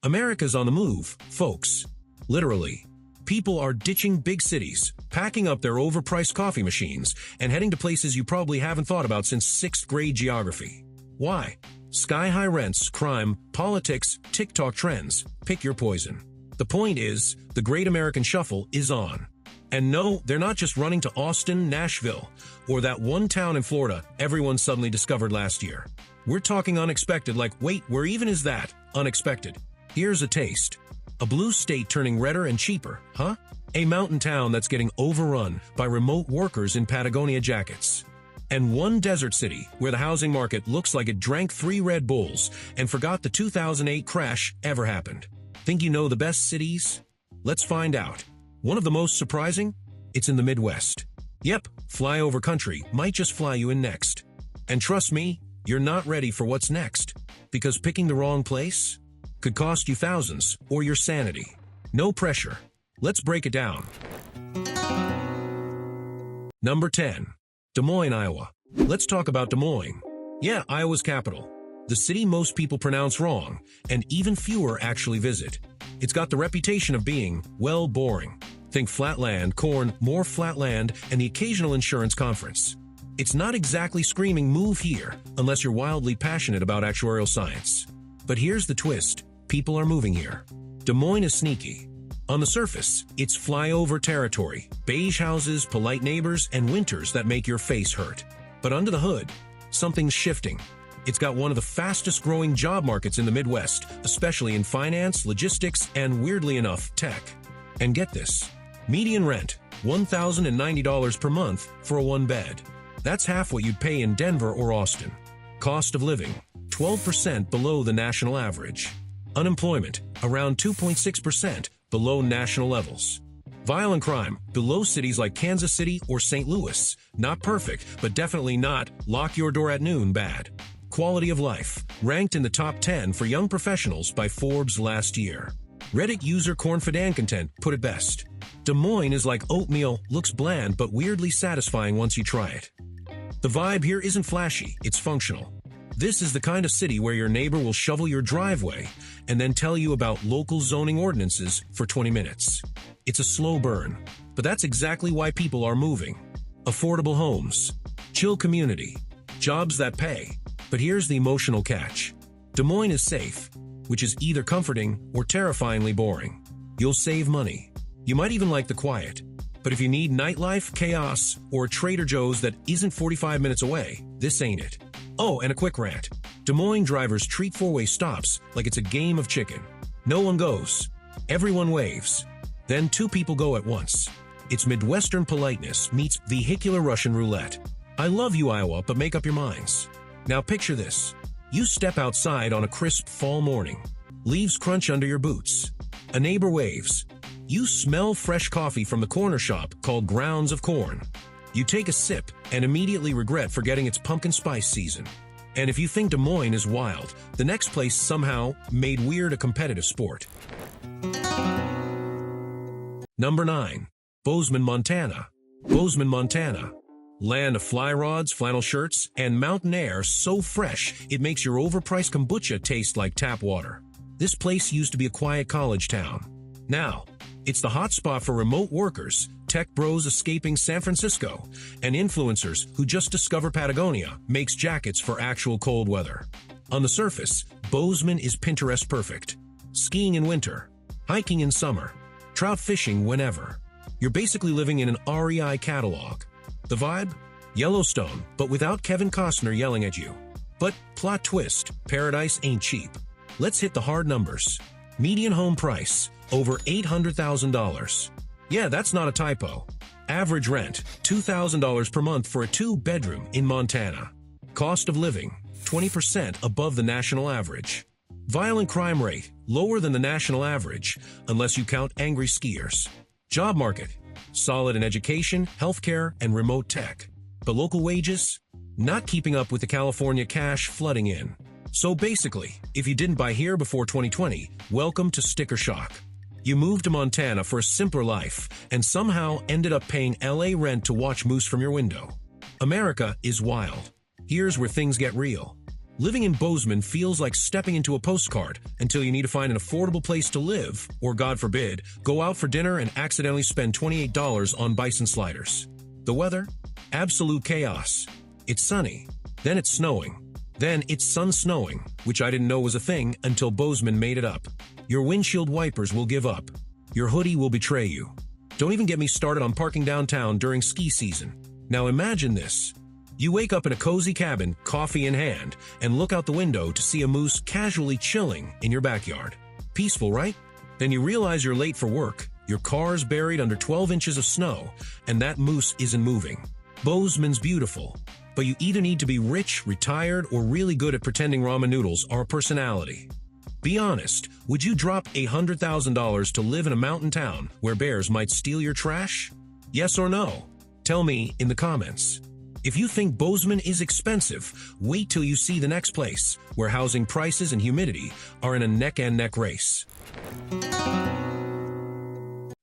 America's on the move, folks. Literally. People are ditching big cities, packing up their overpriced coffee machines, and heading to places you probably haven't thought about since 6th grade geography. Why? Sky-high rents, crime, politics, TikTok trends. Pick your poison. The point is, the Great American Shuffle is on. And no, they're not just running to Austin, Nashville, or that one town in Florida everyone suddenly discovered last year. We're talking unexpected, like, wait, where even is that? Unexpected. Here's a taste. A blue state turning redder and cheaper, huh? A mountain town that's getting overrun by remote workers in Patagonia jackets. And one desert city where the housing market looks like it drank 3 Red Bulls and forgot the 2008 crash ever happened. Think you know the best cities? Let's find out. One of the most surprising? It's in the Midwest. Yep, flyover country might just fly you in next. And trust me, you're not ready for what's next. Because picking the wrong place could cost you thousands or your sanity. No pressure. Let's break it down. Number 10. Des Moines, Iowa. Let's talk about Des Moines. Yeah, Iowa's capital. The city most people pronounce wrong, and even fewer actually visit. It's got the reputation of being, well, boring. Think flatland, corn, more flatland, and the occasional insurance conference. It's not exactly screaming move here unless you're wildly passionate about actuarial science. But here's the twist. People are moving here. Des Moines is sneaky. On the surface, it's flyover territory, beige houses, polite neighbors, and winters that make your face hurt. But under the hood, something's shifting. It's got one of the fastest growing job markets in the Midwest, especially in finance, logistics, and weirdly enough, tech. And get this, median rent, $1,090 per month for a 1-bed. That's half what you'd pay in Denver or Austin. Cost of living, 12% below the national average. Unemployment, around 2.6% below national levels. Violent crime, below cities like Kansas City or St. Louis. Not perfect, but definitely not lock your door at noon bad. Quality of life, ranked in the top 10 for young professionals by Forbes last year. Reddit user Cornfidancontent put it best. Des Moines is like oatmeal, looks bland but weirdly satisfying once you try it. The vibe here isn't flashy, it's functional. This is the kind of city where your neighbor will shovel your driveway and then tell you about local zoning ordinances for 20 minutes. It's a slow burn, but that's exactly why people are moving. Affordable homes, chill community, jobs that pay. But here's the emotional catch. Des Moines is safe, which is either comforting or terrifyingly boring. You'll save money. You might even like the quiet. But if you need nightlife, chaos, or a Trader Joe's that isn't 45 minutes away, this ain't it. Oh, and a quick rant. Des Moines drivers treat four-way stops like it's a game of chicken. No one goes. Everyone waves. Then 2 people go at once. It's Midwestern politeness meets vehicular Russian roulette. I love you, Iowa, but make up your minds. Now picture this. You step outside on a crisp fall morning. Leaves crunch under your boots. A neighbor waves. You smell fresh coffee from the corner shop called Grounds of Corn. You take a sip and immediately regret forgetting it's pumpkin spice season. And if you think Des Moines is wild, the next place somehow made weird a competitive sport. Number 9. Bozeman, Montana. Bozeman, Montana. Land of fly rods, flannel shirts, and mountain air so fresh it makes your overpriced kombucha taste like tap water. This place used to be a quiet college town. Now, it's the hotspot for remote workers, tech bros escaping San Francisco, and influencers who just discover Patagonia makes jackets for actual cold weather. On the surface, Bozeman is Pinterest perfect. Skiing in winter, hiking in summer, trout fishing whenever. You're basically living in an REI catalog. The vibe? Yellowstone, but without Kevin Costner yelling at you. But plot twist, paradise ain't cheap. Let's hit the hard numbers. Median home price, over $800,000. Yeah, that's not a typo. Average rent, $2,000 per month for a 2-bedroom in Montana. Cost of living, 20% above the national average. Violent crime rate, lower than the national average, unless you count angry skiers. Job market, solid in education, healthcare, and remote tech. But local wages? Not keeping up with the California cash flooding in. So basically, if you didn't buy here before 2020, welcome to sticker shock. You moved to Montana for a simpler life and somehow ended up paying LA rent to watch moose from your window. America is wild. Here's where things get real. Living in Bozeman feels like stepping into a postcard until you need to find an affordable place to live, or God forbid, go out for dinner and accidentally spend $28 on bison sliders. The weather? Absolute chaos. It's sunny, then it's snowing, then it's sun-snowing, which I didn't know was a thing until Bozeman made it up. Your windshield wipers will give up. Your hoodie will betray you. Don't even get me started on parking downtown during ski season. Now imagine this. You wake up in a cozy cabin, coffee in hand, and look out the window to see a moose casually chilling in your backyard. Peaceful, right? Then you realize you're late for work, your car's buried under 12 inches of snow, and that moose isn't moving. Bozeman's beautiful, but you either need to be rich, retired, or really good at pretending ramen noodles are a personality. Be honest, would you drop $100,000 to live in a mountain town where bears might steal your trash? Yes or no? Tell me in the comments. If you think Bozeman is expensive, wait till you see the next place, where housing prices and humidity are in a neck-and-neck race.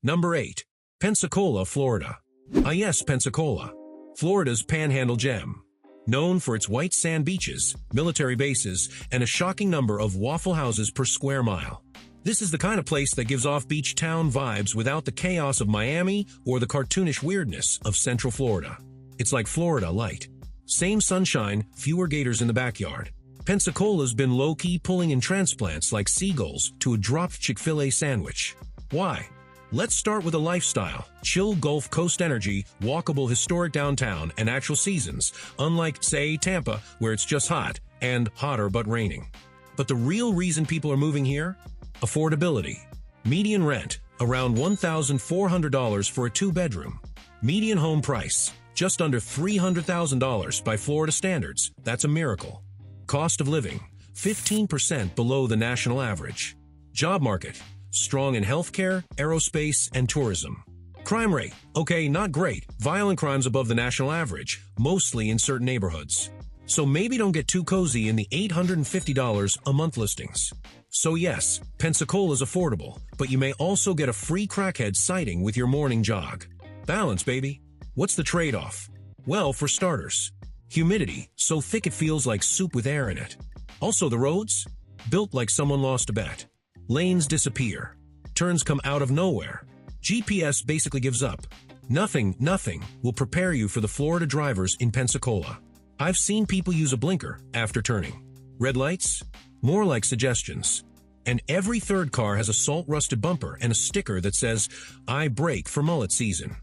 Number 8. Pensacola, Florida. Ah yes, Pensacola. Florida's panhandle gem. Known for its white sand beaches, military bases, and a shocking number of Waffle Houses per square mile. This is the kind of place that gives off beach town vibes without the chaos of Miami or the cartoonish weirdness of Central Florida. It's like Florida light. Same sunshine, fewer gators in the backyard. Pensacola's been low-key pulling in transplants like seagulls to a dropped Chick-fil-A sandwich. Why? Let's start with a lifestyle. Chill Gulf Coast energy, walkable historic downtown, and actual seasons, unlike, say, Tampa, where it's just hot, and hotter but raining. But the real reason people are moving here? Affordability. Median rent, around $1,400 for a two-bedroom. Median home price, just under $300,000 by Florida standards. That's a miracle. Cost of living, 15% below the national average. Job market, strong in healthcare, aerospace, and tourism. Crime rate, okay, not great. Violent crimes above the national average, mostly in certain neighborhoods. So maybe don't get too cozy in the $850 a month listings. So yes, Pensacola's affordable, but you may also get a free crackhead sighting with your morning jog. Balance, baby. What's the trade-off? Well, for starters, humidity, so thick it feels like soup with air in it. Also the roads, built like someone lost a bet. Lanes disappear. Turns come out of nowhere. GPS basically gives up. Nothing will prepare you for the Florida drivers in Pensacola. I've seen people use a blinker after turning. Red lights? More like suggestions. And every third car has a salt-rusted bumper and a sticker that says, "I brake for mullet season."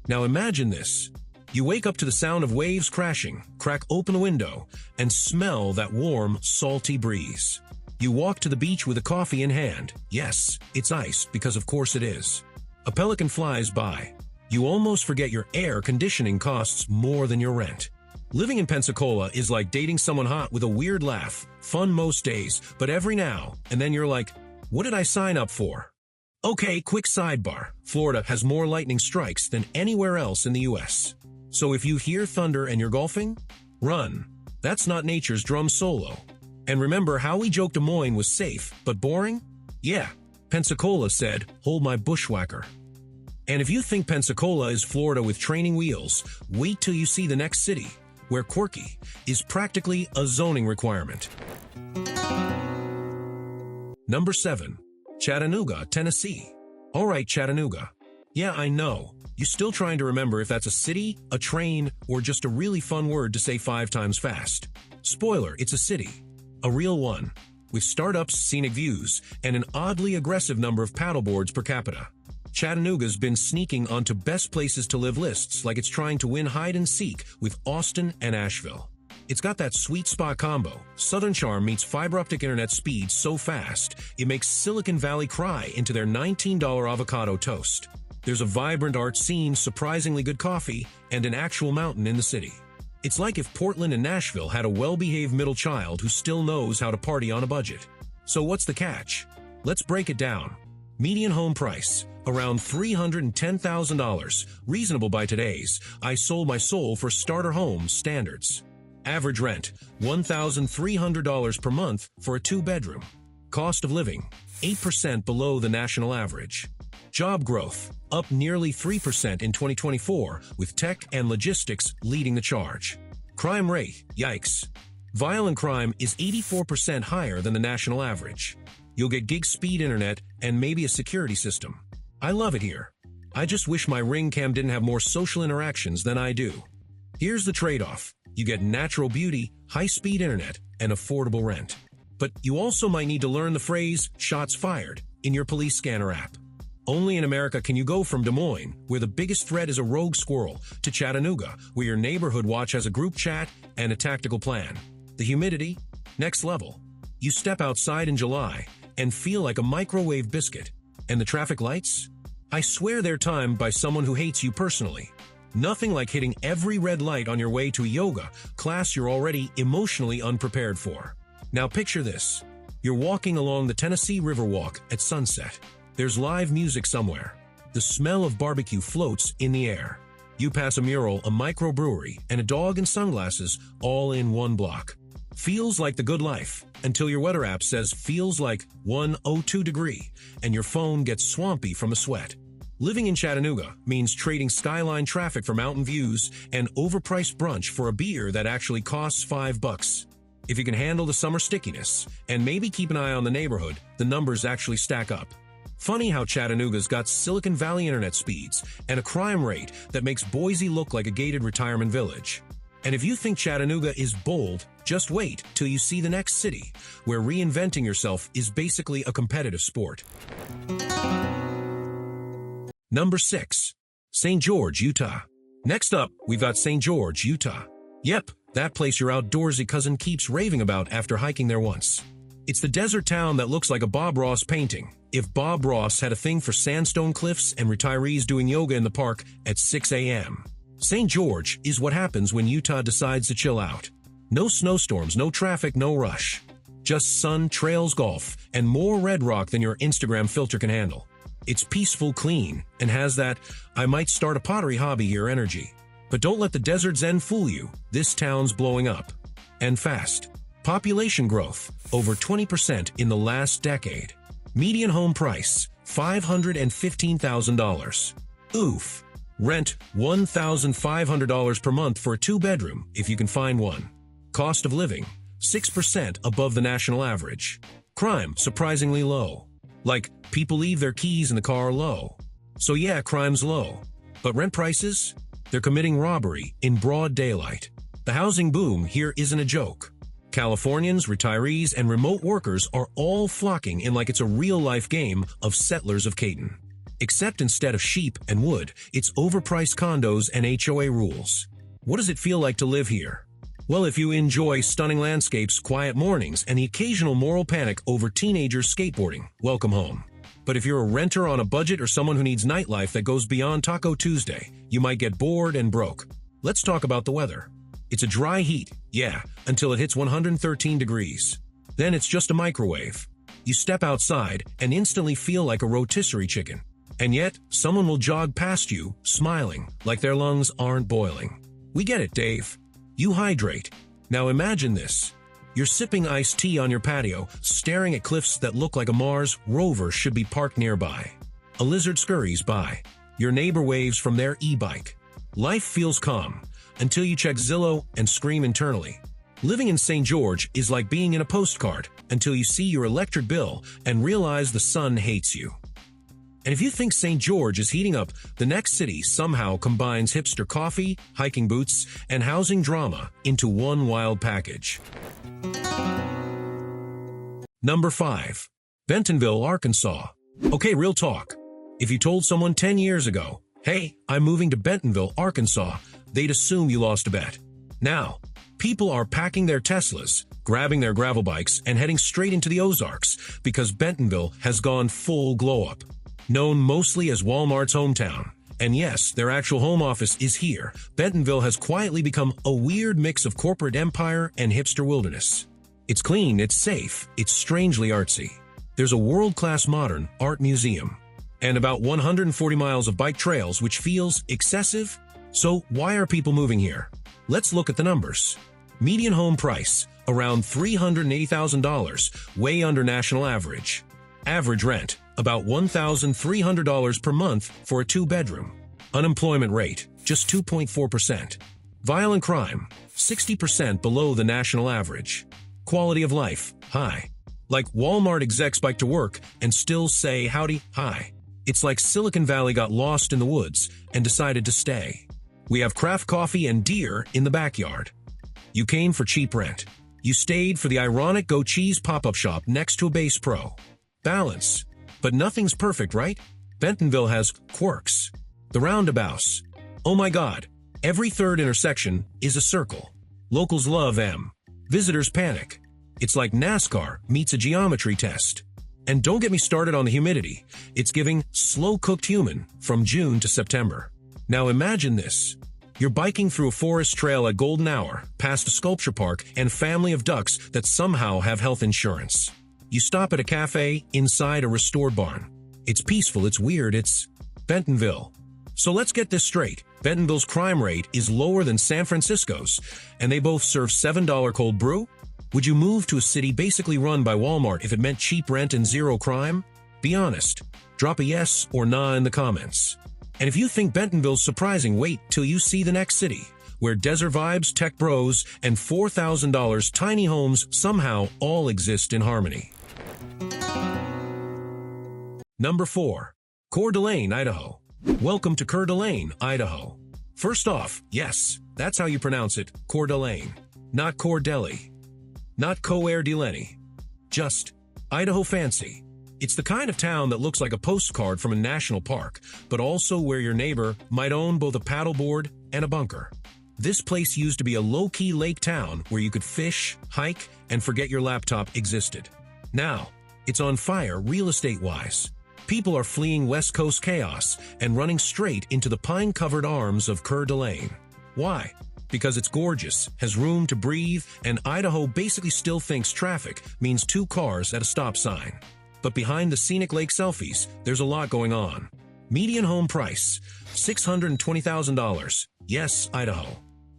Now imagine this. You wake up to the sound of waves crashing, crack open a window, and smell that warm, salty breeze. You walk to the beach with a coffee in hand. Yes, it's iced because of course it is. A pelican flies by. You almost forget your air conditioning costs more than your rent. Living in Pensacola is like dating someone hot with a weird laugh, fun most days, but every now and then you're like, what did I sign up for? Okay, quick sidebar. Florida has more lightning strikes than anywhere else in the US. So if you hear thunder and you're golfing, run. That's not nature's drum solo. And remember how we joked Des Moines was safe, but boring? Yeah, Pensacola said, hold my bushwhacker. And if you think Pensacola is Florida with training wheels, wait till you see the next city, where quirky is practically a zoning requirement. Number 7. Chattanooga, Tennessee. Alright, Chattanooga. Yeah, I know. You're still trying to remember if that's a city, a train, or just a really fun word to say 5 times fast. Spoiler, it's a city. A real one. With startups, scenic views, and an oddly aggressive number of paddleboards per capita. Chattanooga's been sneaking onto best places to live lists like it's trying to win hide and seek with Austin and Nashville. It's got that sweet spot combo. Southern charm meets fiber optic internet speed so fast, it makes Silicon Valley cry into their $19 avocado toast. There's a vibrant art scene, surprisingly good coffee, and an actual mountain in the city. It's like if Portland and Nashville had a well-behaved middle child who still knows how to party on a budget. So what's the catch? Let's break it down. Median home price, around $310,000, reasonable by today's I sold my soul for starter home standards. Average rent, $1,300 per month for a 2-bedroom. Cost of living, 8% below the national average. Job growth, up nearly 3% in 2024, with tech and logistics leading the charge. Crime rate, yikes. Violent crime is 84% higher than the national average. You'll get gig speed internet and maybe a security system. I love it here. I just wish my Ring cam didn't have more social interactions than I do. Here's the trade-off. You get natural beauty, high-speed internet, and affordable rent. But you also might need to learn the phrase, shots fired, in your police scanner app. Only in America can you go from Des Moines, where the biggest threat is a rogue squirrel, to Chattanooga, where your neighborhood watch has a group chat and a tactical plan. The humidity? Next level. You step outside in July and feel like a microwave biscuit. And the traffic lights? I swear they're timed by someone who hates you personally. Nothing like hitting every red light on your way to a yoga class you're already emotionally unprepared for. Now picture this. You're walking along the Tennessee Riverwalk at sunset. There's live music somewhere. The smell of barbecue floats in the air. You pass a mural, a microbrewery, and a dog in sunglasses all in one block. Feels like the good life, until your weather app says feels like 102 degree, and your phone gets swampy from the sweat. Living in Chattanooga means trading skyline traffic for mountain views and overpriced brunch for a beer that actually costs $5. If you can handle the summer stickiness, and maybe keep an eye on the neighborhood, the numbers actually stack up. Funny how Chattanooga's got Silicon Valley internet speeds and a crime rate that makes Boise look like a gated retirement village. And if you think Chattanooga is bold, just wait till you see the next city, where reinventing yourself is basically a competitive sport. Number 6. St. George, Utah. Next up, we've got St. George, Utah. Yep, that place your outdoorsy cousin keeps raving about after hiking there once. It's the desert town that looks like a Bob Ross painting, if Bob Ross had a thing for sandstone cliffs and retirees doing yoga in the park at 6 a.m. St. George is what happens when Utah decides to chill out. No snowstorms, no traffic, no rush. Just sun, trails, golf, and more red rock than your Instagram filter can handle. It's peaceful, clean, and has that, I might start a pottery hobby here energy. But don't let the desert zen fool you. This town's blowing up. And fast. Population growth, over 20% in the last decade. Median home price, $515,000. Oof. Rent, $1,500 per month for a 2-bedroom, if you can find one. Cost of living, 6% above the national average. Crime, surprisingly low. Like, people leave their keys in the car low. So yeah, crime's low. But rent prices? They're committing robbery in broad daylight. The housing boom here isn't a joke. Californians, retirees, and remote workers are all flocking in like it's a real-life game of Settlers of Catan. Except instead of sheep and wood, it's overpriced condos and HOA rules. What does it feel like to live here? Well, if you enjoy stunning landscapes, quiet mornings, and the occasional moral panic over teenagers skateboarding, welcome home. But if you're a renter on a budget or someone who needs nightlife that goes beyond Taco Tuesday, you might get bored and broke. Let's talk about the weather. It's a dry heat, yeah, until it hits 113 degrees. Then it's just a microwave. You step outside and instantly feel like a rotisserie chicken. And yet, someone will jog past you, smiling, like their lungs aren't boiling. We get it, Dave. You hydrate. Now imagine this. You're sipping iced tea on your patio, staring at cliffs that look like a Mars rover should be parked nearby. A lizard scurries by. Your neighbor waves from their e-bike. Life feels calm, until you check Zillow and scream internally. Living in St. George is like being in a postcard, until you see your electric bill and realize the sun hates you. And if you think St. George is heating up, the next city somehow combines hipster coffee, hiking boots, and housing drama into one wild package. Number 5. Bentonville, Arkansas. Okay, real talk. If you told someone 10 years ago, hey, I'm moving to Bentonville, Arkansas, they'd assume you lost a bet. Now, people are packing their Teslas, grabbing their gravel bikes, and heading straight into the Ozarks because Bentonville has gone full glow-up. Known mostly as Walmart's hometown, and yes, their actual home office is here, Bentonville has quietly become a weird mix of corporate empire and hipster wilderness. It's clean, it's safe, it's strangely artsy. There's a world-class modern art museum, and about 140 miles of bike trails, which feels excessive. So why are people moving here? Let's look at the numbers. Median home price, around $380,000, way under national average. Average rent, about $1,300 per month for a 2-bedroom. Unemployment rate, just 2.4%. Violent crime, 60% below the national average. Quality of life, high. Like Walmart execs bike to work and still say howdy, hi. It's like Silicon Valley got lost in the woods and decided to stay. We have craft coffee and deer in the backyard. You came for cheap rent. You stayed for the ironic Go Cheese pop-up shop next to a Bass Pro. Balance. But nothing's perfect, right? Bentonville has quirks. The roundabouts. Oh my God. Every third intersection is a circle. Locals love them. Visitors panic. It's like NASCAR meets a geometry test. And don't get me started on the humidity. It's giving slow-cooked human from June to September. Now imagine this. You're biking through a forest trail at golden hour, past a sculpture park and family of ducks that somehow have health insurance. You stop at a cafe inside a restored barn. It's peaceful, it's weird, it's Bentonville. So let's get this straight. Bentonville's crime rate is lower than San Francisco's, and they both serve $7 cold brew? Would you move to a city basically run by Walmart if it meant cheap rent and zero crime? Be honest. Drop a yes or nah in the comments. And if you think Bentonville's surprising, wait till you see the next city, where desert vibes, tech bros, and $4,000 tiny homes somehow all exist in harmony. Number 4. Coeur d'Alene, Idaho. Welcome to Coeur d'Alene, Idaho. First off, yes, that's how you pronounce it, Coeur d'Alene. Not Coeur d'Alene. Not Coeur d'Alene. Just Idaho fancy. It's the kind of town that looks like a postcard from a national park, but also where your neighbor might own both a paddleboard and a bunker. This place used to be a low-key lake town where you could fish, hike, and forget your laptop existed. Now, it's on fire real estate-wise. People are fleeing West Coast chaos and running straight into the pine-covered arms of Coeur d'Alene. Why? Because it's gorgeous, has room to breathe, and Idaho basically still thinks traffic means 2 cars at a stop sign. But behind the scenic lake selfies, there's a lot going on. Median home price, $620,000. Yes, Idaho.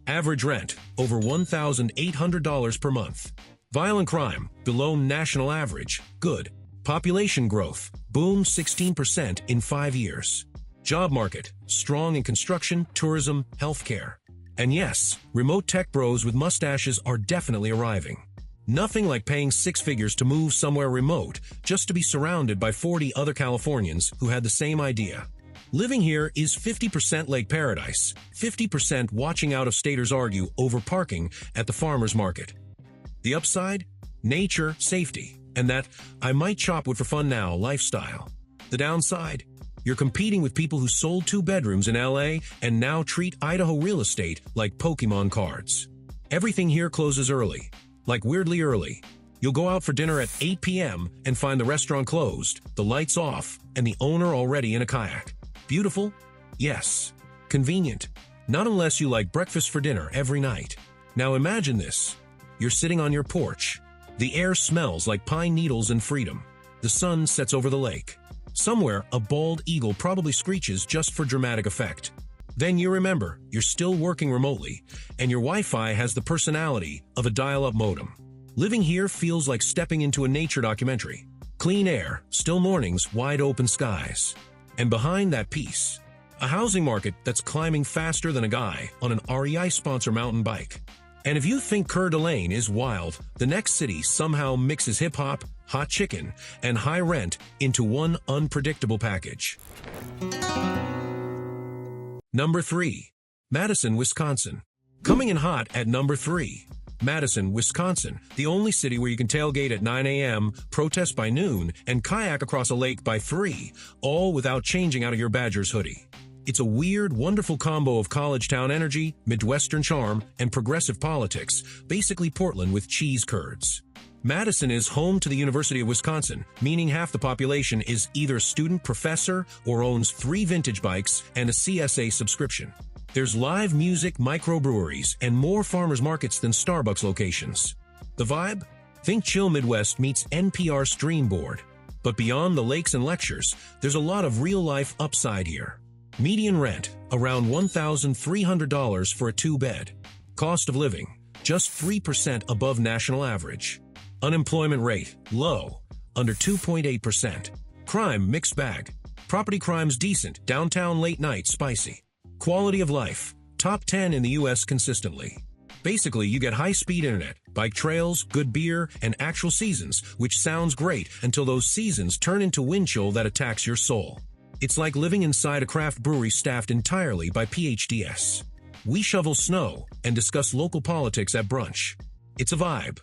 Average rent, over $1,800 per month. Violent crime, below national average. Good. Population growth, boom 16% in 5 years. Job market, strong in construction, tourism, healthcare. And yes, remote tech bros with mustaches are definitely arriving. Nothing like paying 6 figures to move somewhere remote just to be surrounded by 40 other Californians who had the same idea. Living here is 50% lake paradise, 50% watching out-of-staters argue over parking at the farmer's market. The upside? Nature, safety, and that I might chop wood for fun now lifestyle. The downside? You're competing with people who sold 2 bedrooms in LA and now treat Idaho real estate like Pokemon cards. Everything here closes early, like weirdly early. You'll go out for dinner at 8 p.m. and find the restaurant closed, the lights off, and the owner already in a kayak. Beautiful? Yes. Convenient? Not unless you like breakfast for dinner every night. Now imagine this. You're sitting on your porch. The air smells like pine needles and freedom. The sun sets over the lake. Somewhere, a bald eagle probably screeches just for dramatic effect. Then you remember, you're still working remotely, and your Wi-Fi has the personality of a dial-up modem. Living here feels like stepping into a nature documentary. Clean air, still mornings, wide open skies. And behind that peace, a housing market that's climbing faster than a guy on an REI sponsor mountain bike. And if you think Coeur d'Alene is wild, the next city somehow mixes hip-hop, hot chicken, and high rent into one unpredictable package. Number 3. Madison, Wisconsin. Coming in hot at number 3. Madison, Wisconsin, the only city where you can tailgate at 9 a.m., protest by noon, and kayak across a lake by 3, all without changing out of your Badgers hoodie. It's a weird, wonderful combo of college town energy, Midwestern charm, and progressive politics, basically Portland with cheese curds. Madison is home to the University of Wisconsin, meaning half the population is either a student, professor, or owns 3 vintage bikes and a CSA subscription. There's live music, microbreweries, and more farmers markets than Starbucks locations. The vibe? Think chill Midwest meets NPR Stream Board. But beyond the lakes and lectures, there's a lot of real-life upside here. Median rent, around $1,300 for a 2-bed. Cost of living, just 3% above national average. Unemployment rate, low, under 2.8%. Crime, mixed bag. Property crimes decent, downtown late night, spicy. Quality of life, Top 10 in the US consistently. Basically, you get high-speed internet, bike trails, good beer, and actual seasons, which sounds great until those seasons turn into wind chill that attacks your soul. It's like living inside a craft brewery staffed entirely by PhDs. We shovel snow and discuss local politics at brunch. It's a vibe.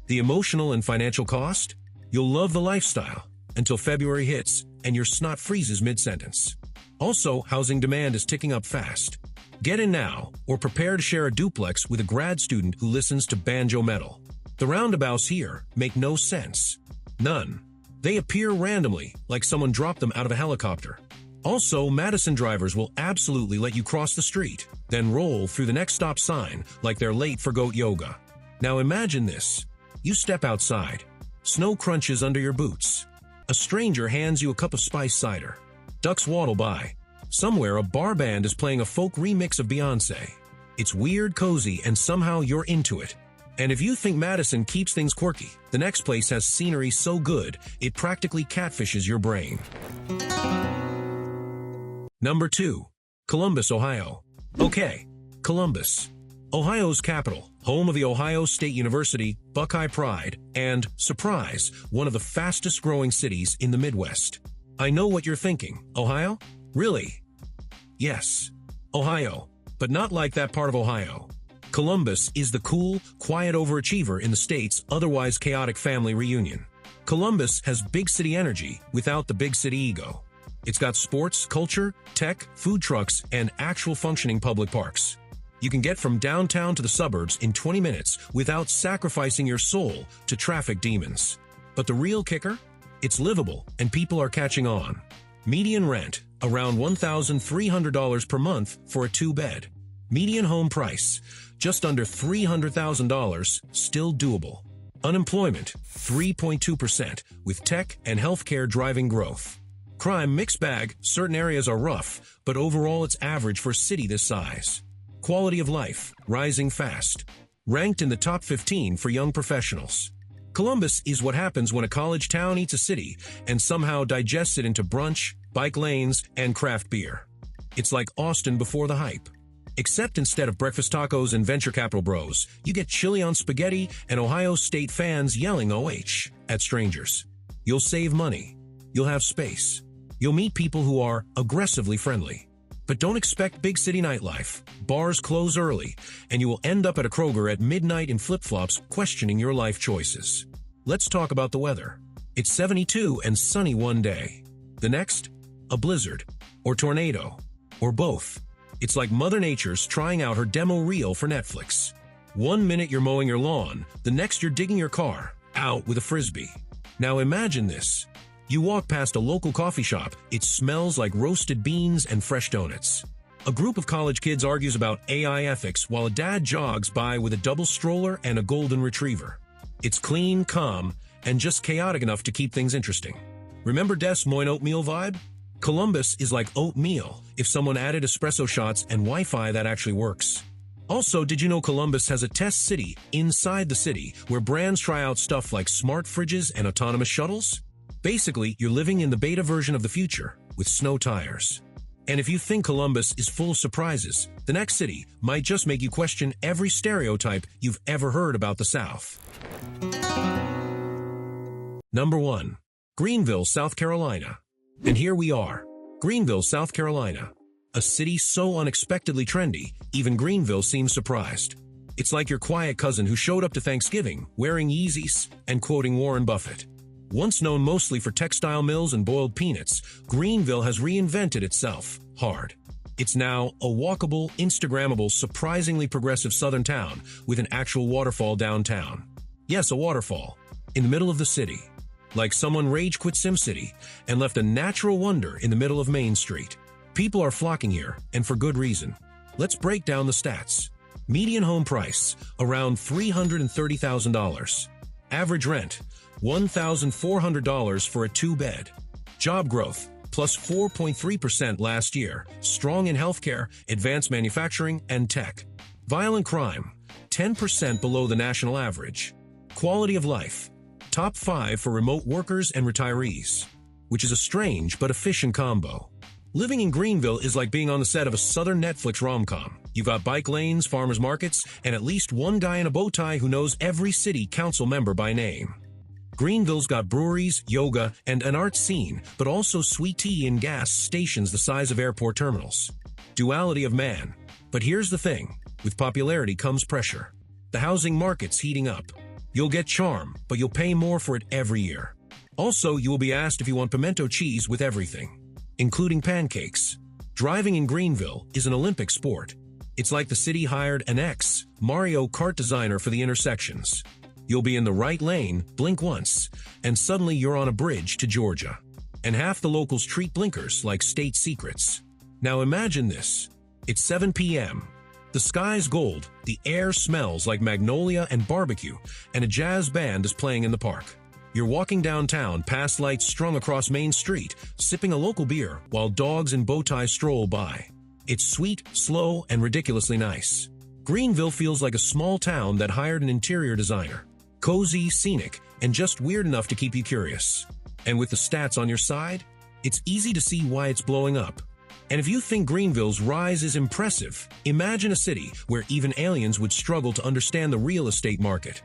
The emotional and financial cost? You'll love the lifestyle until February hits and your snot freezes mid-sentence. Also, housing demand is ticking up fast. Get in now, or prepare to share a duplex with a grad student who listens to banjo metal. The roundabouts here make no sense. None. They appear randomly, like someone dropped them out of a helicopter. Also, Madison drivers will absolutely let you cross the street, then roll through the next stop sign like they're late for goat yoga. Now imagine this. You step outside. Snow crunches under your boots. A stranger hands you a cup of spiced cider. Ducks waddle by. Somewhere a bar band is playing a folk remix of Beyoncé. It's weird, cozy, and somehow you're into it. And if you think Madison keeps things quirky, the next place has scenery so good, it practically catfishes your brain. Number 2. Columbus, Ohio. Okay, Columbus. Ohio's capital, home of the Ohio State University, Buckeye Pride, and, surprise, one of the fastest-growing cities in the Midwest. I know what you're thinking. Ohio? Really? Yes, Ohio, but not like that part of Ohio. Columbus is the cool, quiet overachiever in the state's otherwise chaotic family reunion. Columbus has big city energy without the big city ego. It's got sports, culture, tech, food trucks, and actual functioning public parks. You can get from downtown to the suburbs in 20 minutes without sacrificing your soul to traffic demons. But the real kicker? It's livable, and people are catching on. Median rent, around $1,300 per month for a 2-bed. Median home price, just under $300,000, still doable. Unemployment, 3.2%, with tech and healthcare driving growth. Crime, mixed bag, certain areas are rough, but overall it's average for a city this size. Quality of life, rising fast. Ranked in the top 15 for young professionals. Columbus is what happens when a college town eats a city and somehow digests it into brunch, bike lanes, and craft beer. It's like Austin before the hype. Except instead of breakfast tacos and venture capital bros, you get chili on spaghetti and Ohio State fans yelling OH at strangers. You'll save money. You'll have space. You'll meet people who are aggressively friendly. But don't expect big city nightlife. Bars close early, and you will end up at a Kroger at midnight in flip-flops questioning your life choices. Let's talk about the weather. It's 72 and sunny one day. The next, a blizzard, or tornado, or both. It's like Mother Nature's trying out her demo reel for Netflix. 1 minute you're mowing your lawn, the next you're digging your car out with a frisbee. Now imagine this. You walk past a local coffee shop, it smells like roasted beans and fresh donuts. A group of college kids argues about AI ethics while a dad jogs by with a double stroller and a golden retriever. It's clean, calm, and just chaotic enough to keep things interesting. Remember Des Moines oatmeal vibe? Columbus is like oatmeal if someone added espresso shots and Wi-Fi that actually works. Also, did you know Columbus has a test city inside the city where brands try out stuff like smart fridges and autonomous shuttles? Basically, you're living in the beta version of the future with snow tires. And if you think Columbus is full of surprises, the next city might just make you question every stereotype you've ever heard about the South. Number 1. Greenville, South Carolina. And here we are, Greenville, South Carolina. A city so unexpectedly trendy, even Greenville seems surprised. It's like your quiet cousin who showed up to Thanksgiving wearing Yeezys and quoting Warren Buffett. Once known mostly for textile mills and boiled peanuts, Greenville has reinvented itself hard. It's now a walkable, Instagrammable, surprisingly progressive southern town with an actual waterfall downtown. Yes, a waterfall, in the middle of the city. Like someone rage quit SimCity and left a natural wonder in the middle of Main Street. People are flocking here, and for good reason. Let's break down the stats. Median home price, around $330,000. Average rent, $1,400 for a 2-bed. Job growth, plus 4.3% last year, strong in healthcare, advanced manufacturing, and tech. Violent crime, 10% below the national average. Quality of life, top 5 for remote workers and retirees, which is a strange but efficient combo. Living in Greenville is like being on the set of a southern Netflix rom-com. You've got bike lanes, farmers markets, and at least one guy in a bow tie who knows every city council member by name. Greenville's got breweries, yoga, and an art scene, but also sweet tea and gas stations the size of airport terminals. Duality of man. But here's the thing. With popularity comes pressure. The housing market's heating up. You'll get charm, but you'll pay more for it every year. Also, you will be asked if you want pimento cheese with everything, including pancakes. Driving in Greenville is an Olympic sport. It's like the city hired an ex-Mario Kart designer for the intersections. You'll be in the right lane, blink once, and suddenly you're on a bridge to Georgia. And half the locals treat blinkers like state secrets. Now imagine this. It's 7 p.m. The sky's gold, the air smells like magnolia and barbecue, and a jazz band is playing in the park. You're walking downtown past lights strung across Main Street, sipping a local beer while dogs in bow ties stroll by. It's sweet, slow, and ridiculously nice. Greenville feels like a small town that hired an interior designer. Cozy, scenic, and just weird enough to keep you curious. And with the stats on your side, it's easy to see why it's blowing up. And if you think Greenville's rise is impressive, imagine a city where even aliens would struggle to understand the real estate market.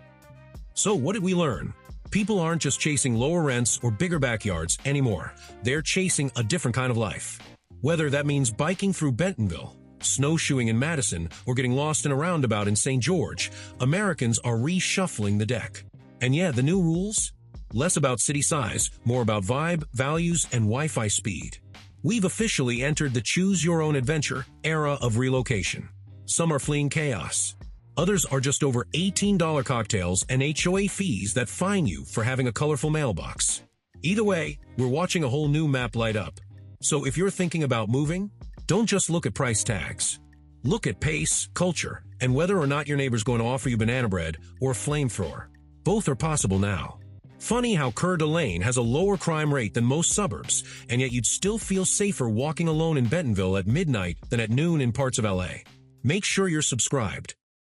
So what did we learn? People aren't just chasing lower rents or bigger backyards anymore. They're chasing a different kind of life. Whether that means biking through Bentonville, snowshoeing in Madison, or getting lost in a roundabout in St. George, Americans are reshuffling the deck. And yeah, the new rules? Less about city size, more about vibe, values, and Wi-Fi speed. We've officially entered the choose-your-own-adventure era of relocation. Some are fleeing chaos. Others are just over $18 cocktails and HOA fees that fine you for having a colorful mailbox. Either way, we're watching a whole new map light up. So if you're thinking about moving, don't just look at price tags. Look at pace, culture, and whether or not your neighbor's going to offer you banana bread or a flamethrower. Both are possible now. Funny how Coeur d'Alene has a lower crime rate than most suburbs, and yet you'd still feel safer walking alone in Bentonville at midnight than at noon in parts of LA. Make sure you're subscribed.